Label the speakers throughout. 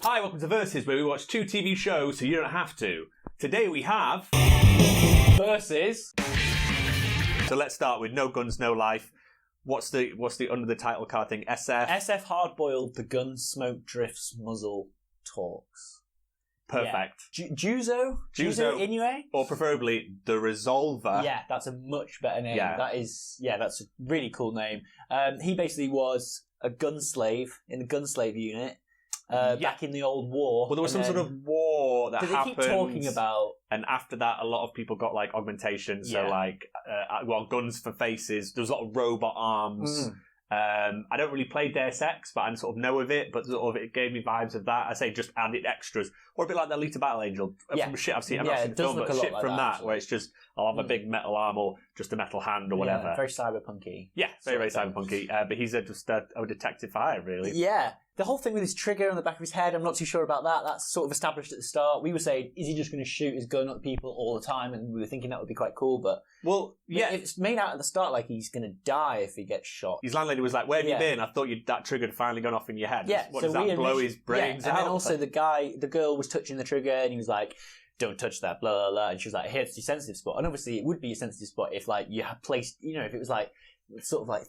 Speaker 1: Hi, welcome to Versus, where we watch 2 TV shows so you don't have to. Today we have...
Speaker 2: Versus.
Speaker 1: So let's start with No Guns, No Life. What's the under the title card thing? SF?
Speaker 2: SF Hardboiled, the gun smoke drifts muzzle talks.
Speaker 1: Perfect.
Speaker 2: Yeah. Juzo Inoue?
Speaker 1: Or preferably The Resolver.
Speaker 2: Yeah, that's a much better name.
Speaker 1: Yeah.
Speaker 2: That's a really cool name. He basically was a gun slave in the gun slave unit back in the old war.
Speaker 1: Well, there was some sort of war that happened.
Speaker 2: They keep talking about...
Speaker 1: And after that, a lot of people got, like, augmentation. So, guns for faces. There was a lot of robot arms. I don't really play Deus Ex, but I sort of know of it. But sort of it gave me vibes of that. I say just added extras. Or a bit like the Alita Battle Angel. From shit I've seen. I've not seen the film, but shit from that, where it's just, I'll have a big metal arm or just a metal hand or whatever.
Speaker 2: Yeah, very cyberpunky.
Speaker 1: Yeah, very cyberpunky. But he's just a detective fire, really.
Speaker 2: Yeah. The whole thing with his trigger on the back of his head, I'm not too sure about that. That's sort of established at the start. We were saying, is he just going to shoot his gun at people all the time? And we were thinking that would be quite cool, but...
Speaker 1: Well, yeah.
Speaker 2: It's made out at the start like he's going to die if he gets shot.
Speaker 1: His landlady was like, where have you been? I thought that trigger had finally gone off in your head.
Speaker 2: Yeah.
Speaker 1: What, does that blow his brains out?
Speaker 2: And then also the girl was touching the trigger and he was like, don't touch that, blah, blah, blah. And she was like, here's your sensitive spot. And obviously it would be a sensitive spot if, like, you had placed, if it was like, sort of like,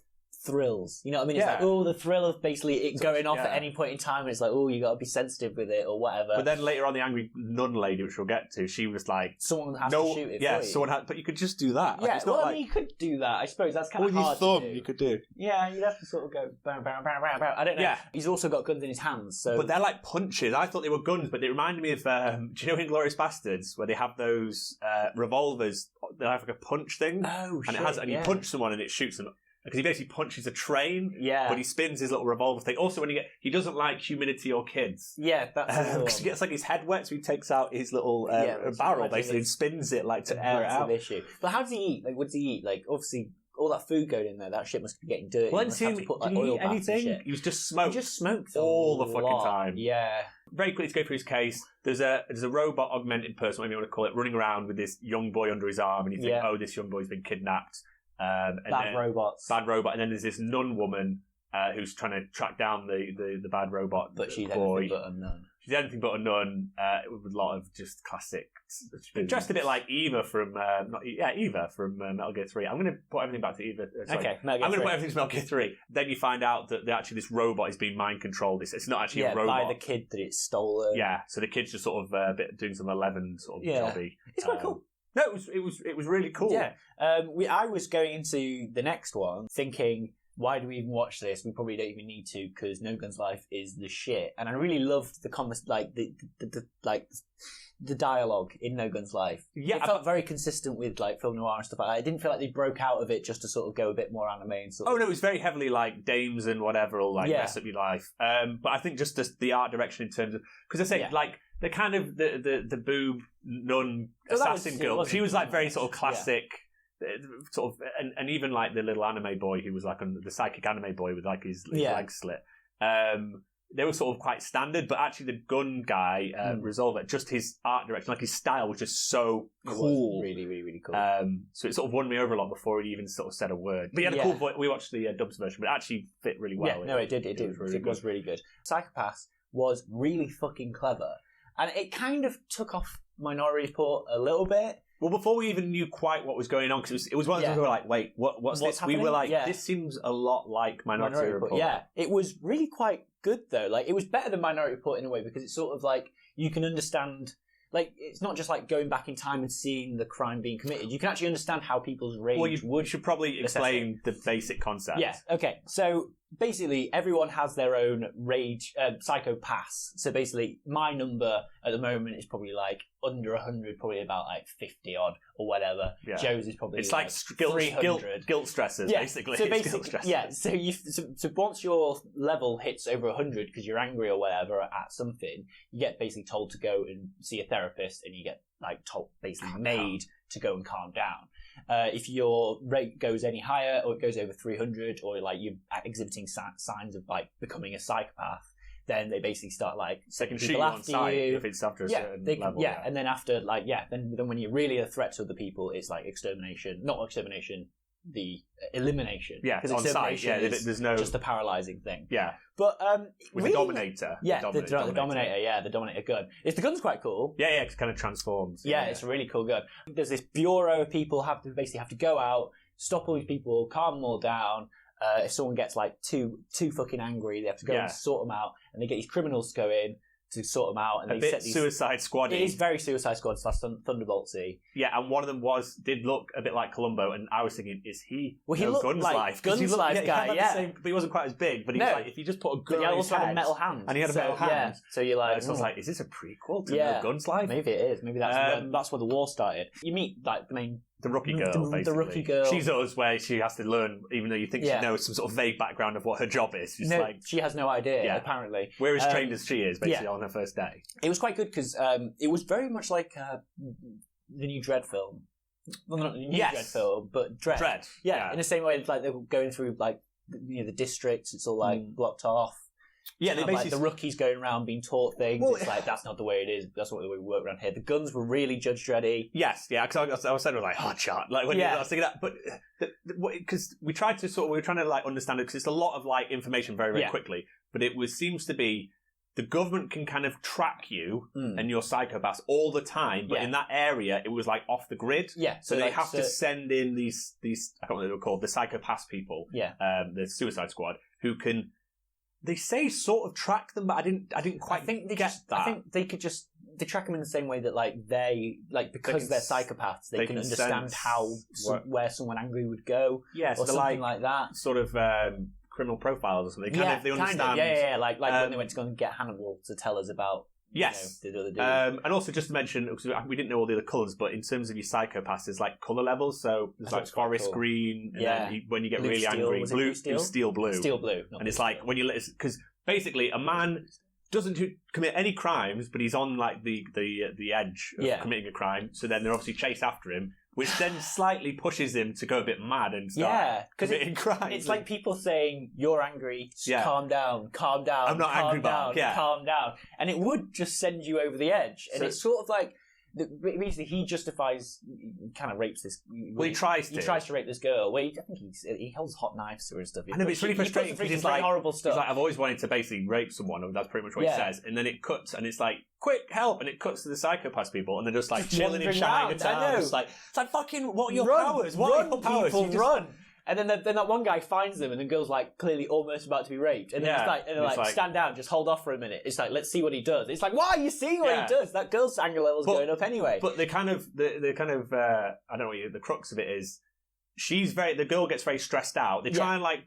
Speaker 2: thrills. You know what I mean? It's like, the thrill of basically it going off at any point in time. And it's like, you got to be sensitive with it or whatever.
Speaker 1: But then later on, the angry nun lady, which we'll get to, she was like,
Speaker 2: someone has to shoot it.
Speaker 1: Yeah,
Speaker 2: for you.
Speaker 1: someone had, but you could just do that.
Speaker 2: Yeah,
Speaker 1: like, it's not
Speaker 2: I mean, you could do that. I suppose that's kind of hard
Speaker 1: thumb,
Speaker 2: to do.
Speaker 1: you could do.
Speaker 2: Yeah, you'd have to sort of go bam, bam, bam, bam, bam. I don't know. Yeah. He's also got guns in his hands, so.
Speaker 1: But they're like punches. I thought they were guns, but they reminded me of, do you know Inglourious Bastards, where they have those revolvers? They have like a punch thing.
Speaker 2: Oh, shit.
Speaker 1: And you punch someone and it shoots them. Because he basically punches a train, but he spins his little revolver thing. Also, he doesn't like humidity or kids.
Speaker 2: Yeah, that's
Speaker 1: because he gets like his head wet, so he takes out his little barrel basically and spins it like to air it out.
Speaker 2: Issue. But how does he eat? Like, what does he eat? Like, obviously, all that food going in there, that shit must be getting dirty.
Speaker 1: Well, did he eat anything? He was just smoked.
Speaker 2: He just smoked
Speaker 1: all the fucking time.
Speaker 2: Yeah.
Speaker 1: Very quickly to go through his case. There's a robot augmented person, whatever you want to call it, running around with this young boy under his arm, and you think, this young boy's been kidnapped.
Speaker 2: Bad robot,
Speaker 1: and then there's this nun woman who's trying to track down the bad robot.
Speaker 2: But she's anything but a nun.
Speaker 1: She's anything but a nun with a lot of just classic. Dressed a bit like Eva from Eva from Metal Gear 3. I'm going to put everything back to Eva.
Speaker 2: Okay,
Speaker 1: I'm going to put everything to Metal Gear 3. Then you find out that actually this robot is being mind controlled. It's not actually a robot
Speaker 2: by the kid that it's stolen.
Speaker 1: Yeah, so the kid's just sort of doing some 11 sort of jobby.
Speaker 2: It's quite cool.
Speaker 1: No, it was really cool.
Speaker 2: Yeah, I was going into the next one thinking, why do we even watch this? We probably don't even need to because No Guns Life is the shit. And I really loved the dialogue in No Guns Life. Yeah, it felt very consistent with like film noir and stuff like that. I didn't feel like they broke out of it just to sort of go a bit more anime and sort of...
Speaker 1: Oh no, it was very heavily like dames and whatever will like mess up your life. But I think just the art direction in terms of, because I say like the kind of the boob nun assassin girl, she was like very sort of classic. Sort of, and even like the little anime boy who was like the psychic anime boy with like his legs slit. They were sort of quite standard, but actually the gun guy, Resolver, just his art direction, like his style was just so cool.
Speaker 2: Really, really, really cool.
Speaker 1: So it sort of won me over a lot before he even sort of said a word. But he had a cool voice. We watched the dubs version, but it actually fit really well.
Speaker 2: Yeah, no, it did. It was really good. Psychopaths was really fucking clever. And it kind of took off Minority Report a little bit.
Speaker 1: Well, before we even knew quite what was going on, because it was one of those we were like, wait, what's this?
Speaker 2: Happening?
Speaker 1: We were like, this seems a lot like Minority Report.
Speaker 2: Yeah, it was really quite good, though. Like, it was better than Minority Report in a way, because it's sort of like, you can understand... Like, it's not just like going back in time and seeing the crime being committed. You can actually understand how people's rage
Speaker 1: Well, you should probably explain the basic concept.
Speaker 2: Yeah, okay. So, basically, everyone has their own rage, psychopaths. So, basically, my number at the moment is probably like under 100, probably about like 50 odd or whatever. Yeah. Joe's is probably
Speaker 1: it's like 300. Guilt stressors, basically.
Speaker 2: So, basically, so once your level hits over 100 because you're angry or whatever at something, you get basically told to go and see a therapist and you get like told, basically made to go and calm down. If your rate goes any higher or it goes over 300 or like you're exhibiting signs of like becoming a psychopath, then they basically start like
Speaker 1: second people after you. If it's after a certain level.
Speaker 2: Yeah, and then after then when you're really a threat to other people, it's like extermination, not extermination, the elimination.
Speaker 1: Yeah, on site. Yeah, there's no
Speaker 2: just the paralysing thing.
Speaker 1: Yeah,
Speaker 2: but
Speaker 1: with the Dominator.
Speaker 2: Yeah, the Dominator. Yeah, the Dominator gun. The gun's quite cool.
Speaker 1: Yeah, it kind of transforms.
Speaker 2: Yeah, it's a really cool gun. There's this bureau of people basically have to go out, stop all these people, calm them all down. If someone gets like too fucking angry, they have to go and sort them out, and they get these criminals to go in to sort them out. And
Speaker 1: a bit Suicide Squad.
Speaker 2: It is very Suicide Squad / Thunderboltsy.
Speaker 1: Yeah, and one of them did look a bit like Columbo, and I was thinking, is he?
Speaker 2: Well, he looked
Speaker 1: Guns
Speaker 2: like
Speaker 1: Life?
Speaker 2: Guns Life guy. Yeah,
Speaker 1: same, but he wasn't quite as big. But he was like, if you just put a gun,
Speaker 2: he
Speaker 1: on
Speaker 2: also
Speaker 1: his
Speaker 2: had
Speaker 1: head,
Speaker 2: a metal hand,
Speaker 1: and he had a metal hand.
Speaker 2: Yeah, so you're like,
Speaker 1: so I was like, is this a prequel to No Guns Life?
Speaker 2: Maybe it is. Maybe that's where the war started. You meet like the
Speaker 1: rookie girl, basically.
Speaker 2: The rookie girl.
Speaker 1: She's us, where she has to learn, even though you think she knows some sort of vague background of what her job is. She's
Speaker 2: she has no idea, apparently.
Speaker 1: We're as trained as she is, basically, on her first day.
Speaker 2: It was quite good, because it was very much like the new Dredd film. Well, not the new Dredd film, but Dredd. Yeah, in the same way, like, they were going through, like, the districts, it's all, like, blocked off. Yeah, they basically, like, the rookies going around being taught things. Well, it's like, that's not the way it is. That's not the way we work around here. The guns were really Judge Dreddy.
Speaker 1: Yes, yeah, because I was saying it was like hot shot. Like when I was thinking that, but because we tried to we were trying to like understand it, because it's a lot of like information very very quickly. But it seems to be the government can kind of track you and your psychopaths all the time, but in that area it was like off the grid.
Speaker 2: Yeah,
Speaker 1: so they have to send in these I can't remember what they were called, the psychopaths people.
Speaker 2: Yeah,
Speaker 1: the Suicide Squad, who can. They say sort of track them, but I didn't quite get that.
Speaker 2: I think they could they track them in the same way that because they're psychopaths, they can understand where someone angry would go, or something like that.
Speaker 1: Sort of criminal profiles or something. They understand.
Speaker 2: Like when they went to go and get Hannibal to tell us about.
Speaker 1: Yes,
Speaker 2: the other dude.
Speaker 1: And also just to mention, because we didn't know all the other colours, but in terms of your psychopaths, there's like colour levels. So there's like forest green, and then when you get blue really
Speaker 2: steel,
Speaker 1: angry, blue steel blue, and it's like when you because basically a man doesn't commit any crimes, but he's on like the edge of committing a crime. So then they're obviously chased after him, which then slightly pushes him to go a bit mad and start committing crimes.
Speaker 2: It's like people saying, "You're angry, calm down, calm down."
Speaker 1: I'm not angry, Mark.
Speaker 2: Calm down, and it would just send you over the edge. And it's sort of like basically he justifies, kind of rapes this.
Speaker 1: Well, he tries
Speaker 2: to rape this girl. Well, I think he holds hot knives to her and stuff.
Speaker 1: I know, but it's really frustrating because he's like
Speaker 2: horrible stuff.
Speaker 1: He's like, I've always wanted to basically rape someone, and that's pretty much what he says. And then it cuts, and it's like, quick help, and it cuts to the psychopath people, and they're just like chilling in Chinatown. I know. It's like fucking, what are your powers? What are your powers?
Speaker 2: Run. And then that one guy finds them, and the girl's like clearly almost about to be raped. And then they're like, stand down, just hold off for a minute. It's like, let's see what he does. It's like, why are you seeing what he does? That girl's anger level's going up anyway.
Speaker 1: But the kind of I don't know what the crux of it is. The girl gets very stressed out. They try and like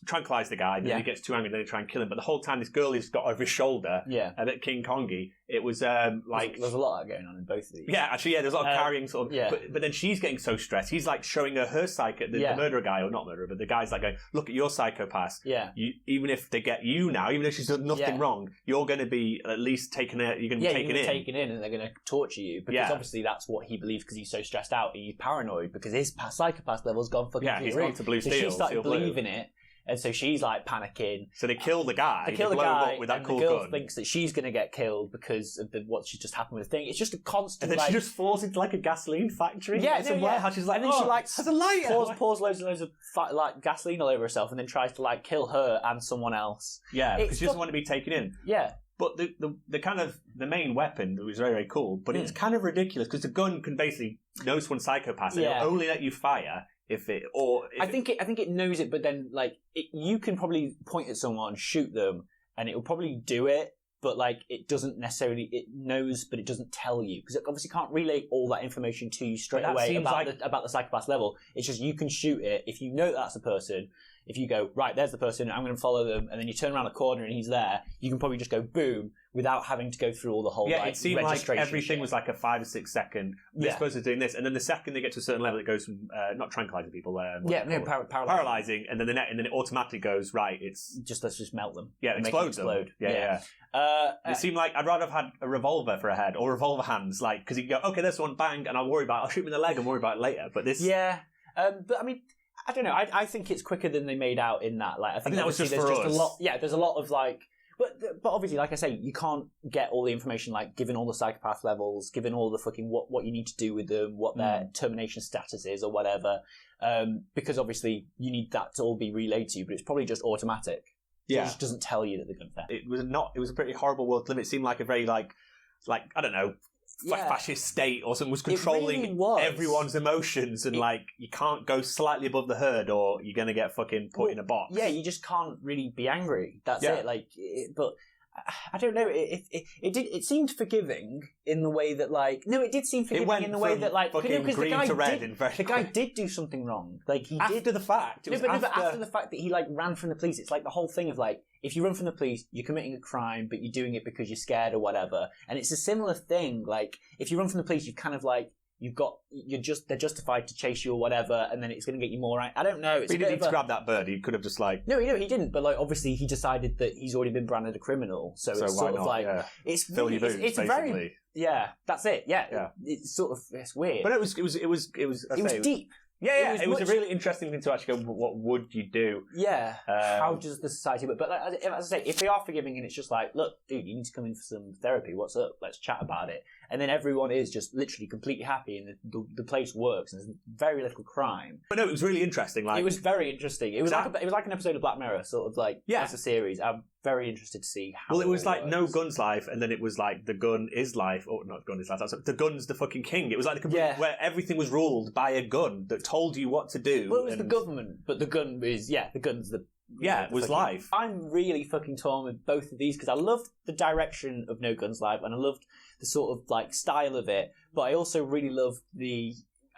Speaker 1: tranquilize the guy, and then he gets too angry, and then they try and kill him. But the whole time this girl has got over his shoulder, a bit King Kongy. It was like
Speaker 2: there's a lot of that going on in both of these.
Speaker 1: Yeah, actually, there's a lot of carrying sort of. But then she's getting so stressed. He's like showing her psycho, the murderer guy, or not murderer, but the guy's like going, "Look at your psychopath.
Speaker 2: Yeah,
Speaker 1: even if they get you now, even if she's done nothing wrong, you're going to be at least taken. You're going to be taken in,
Speaker 2: and they're going to torture you because obviously that's what he believes because he's so stressed out and he's paranoid because his psychopath level's gone fucking through
Speaker 1: he's
Speaker 2: the roof.
Speaker 1: Gone to blue steel.
Speaker 2: So she started believing it. And so she's like panicking.
Speaker 1: So they kill the guy.
Speaker 2: They kill the guy
Speaker 1: with that cool
Speaker 2: the girl
Speaker 1: gun.
Speaker 2: Thinks that she's going to get killed because of what just happened with the thing. It's just a constant.
Speaker 1: And then she just falls into like a gasoline factory.
Speaker 2: Yeah, it's a warehouse.
Speaker 1: She's like,
Speaker 2: and then she like
Speaker 1: has a lighter.
Speaker 2: Pours loads and loads of like gasoline all over herself, and then tries to like kill her and someone else.
Speaker 1: Yeah, because she doesn't want to be taken in.
Speaker 2: Yeah.
Speaker 1: But the kind of the main weapon was very very cool, but it's kind of ridiculous because the gun can basically know someone's psychopath and it'll only let you fire. I think
Speaker 2: it knows it, but then like you can probably point at someone, shoot them, and it will probably do it. But like it doesn't necessarily, it knows, but it doesn't tell you because it obviously can't relay all that information to you straight away about the psychopath level. It's just you can shoot it if you know that's the person. If you go, right, there's the person, I'm going to follow them, and then you turn around the corner and he's there, you can probably just go boom without having to go through all the whole
Speaker 1: it seemed like everything was like a 5 or 6 second. They're supposed to be doing this, and then the second they get to a certain level, it goes from not tranquilizing people, paralyzing, and then and then it automatically goes right. It's
Speaker 2: just let's just melt them.
Speaker 1: Yeah, explode them. Yeah. It seemed like I'd rather have had a revolver for a head or revolver hands, like because you can go, okay, there's one, bang, and I'll shoot him in the leg and worry about it later. But this,
Speaker 2: but I mean. I don't know. I think it's quicker than they made out in that. Like, I think
Speaker 1: that was just for us.
Speaker 2: There's a lot of like But obviously, like I say, you can't get all the information, like given all the psychopath levels, given all the fucking what you need to do with them, what their termination status is or whatever, because obviously you need that to all be relayed to you, but it's probably just automatic. Yeah. It just doesn't tell you that they're going to theft.
Speaker 1: It was a pretty horrible world to live. It seemed like a very, like I don't know, fascist state or something was controlling everyone's emotions, and like you can't go slightly above the herd or you're gonna get fucking put in a box.
Speaker 2: Yeah, you just can't really be angry. That's it. Like, but I don't know. It seemed forgiving in the way that it did seem forgiving in the way that
Speaker 1: because
Speaker 2: the guy did do something wrong. Like he
Speaker 1: after
Speaker 2: did
Speaker 1: the fact.
Speaker 2: But after the fact that he ran from the police, it's like the whole thing of if you run from the police, you're committing a crime, but you're doing it because you're scared or whatever. And it's a similar thing. Like if you run from the police, you kind of they're justified to chase you or whatever, and then it's going to get you more. I don't know.
Speaker 1: But he didn't need to grab that bird. He could have just
Speaker 2: No, he didn't. But obviously, he decided that he's already been branded a criminal, so it's sort of it's
Speaker 1: fill your boots,
Speaker 2: it's
Speaker 1: basically.
Speaker 2: Very that's it. Yeah. It's it's weird.
Speaker 1: But it was
Speaker 2: deep.
Speaker 1: Yeah, it was a really interesting thing to actually go, what would you do?
Speaker 2: Yeah, how does the society work? But as I say, if they are forgiving and it's just look, dude, you need to come in for some therapy, what's up? Let's chat about it. And then everyone is just literally completely happy and the place works and there's very little crime.
Speaker 1: But no, it was really interesting. It
Speaker 2: was very interesting. It was like an episode of Black Mirror, sort of as a series. I'm very interested to see how.
Speaker 1: Well, it was like works. No Gun's life, and then it was like the gun is life. Oh, not gun is life. The gun's the fucking king. It was like where everything was ruled by a gun that told you what to do.
Speaker 2: Well, it was the government, but the gun is the gun's the.
Speaker 1: Yeah, it was life.
Speaker 2: I'm really fucking torn with both of these because I loved the direction of No Gun's Life and I loved the sort of style of it, but I also really love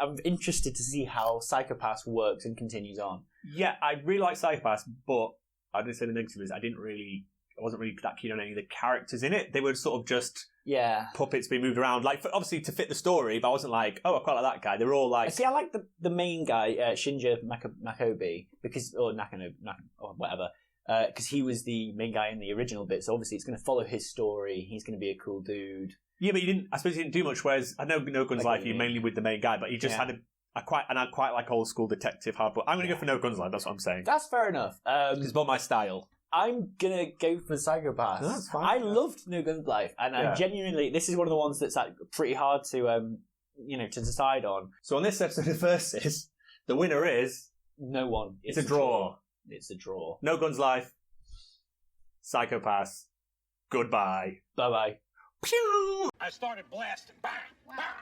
Speaker 2: I'm interested to see how Psycho-Pass works and continues on.
Speaker 1: Yeah, I really like Psycho-Pass, but I didn't say the negative is I wasn't really that keen on any of the characters in it. They were sort of just puppets being moved around, obviously to fit the story, but I wasn't I quite like that guy. They were all See,
Speaker 2: I like the main guy, Shinja Makobi, or Nakano, or whatever, because he was the main guy in the original bit, so obviously it's going to follow his story. He's going to be a cool dude.
Speaker 1: Yeah, but I suppose he didn't do much, whereas I know No Gun's Life, you mainly with the main guy, but he just had I quite like old school detective hard, but I'm going to go for No Gun's Life, that's what I'm saying.
Speaker 2: That's fair enough.
Speaker 1: It's about my style.
Speaker 2: I'm gonna go for Psycho-Pass.
Speaker 1: That's fine.
Speaker 2: I loved No Gun's Life, and genuinely, this is one of the ones that's pretty hard to to decide on.
Speaker 1: So on this episode of Versus, the winner is
Speaker 2: no one.
Speaker 1: It's a draw.
Speaker 2: It's a draw.
Speaker 1: No Gun's Life. Psycho-Pass. Goodbye.
Speaker 2: Bye bye.
Speaker 3: Pew! I started blasting. Bang! Bang!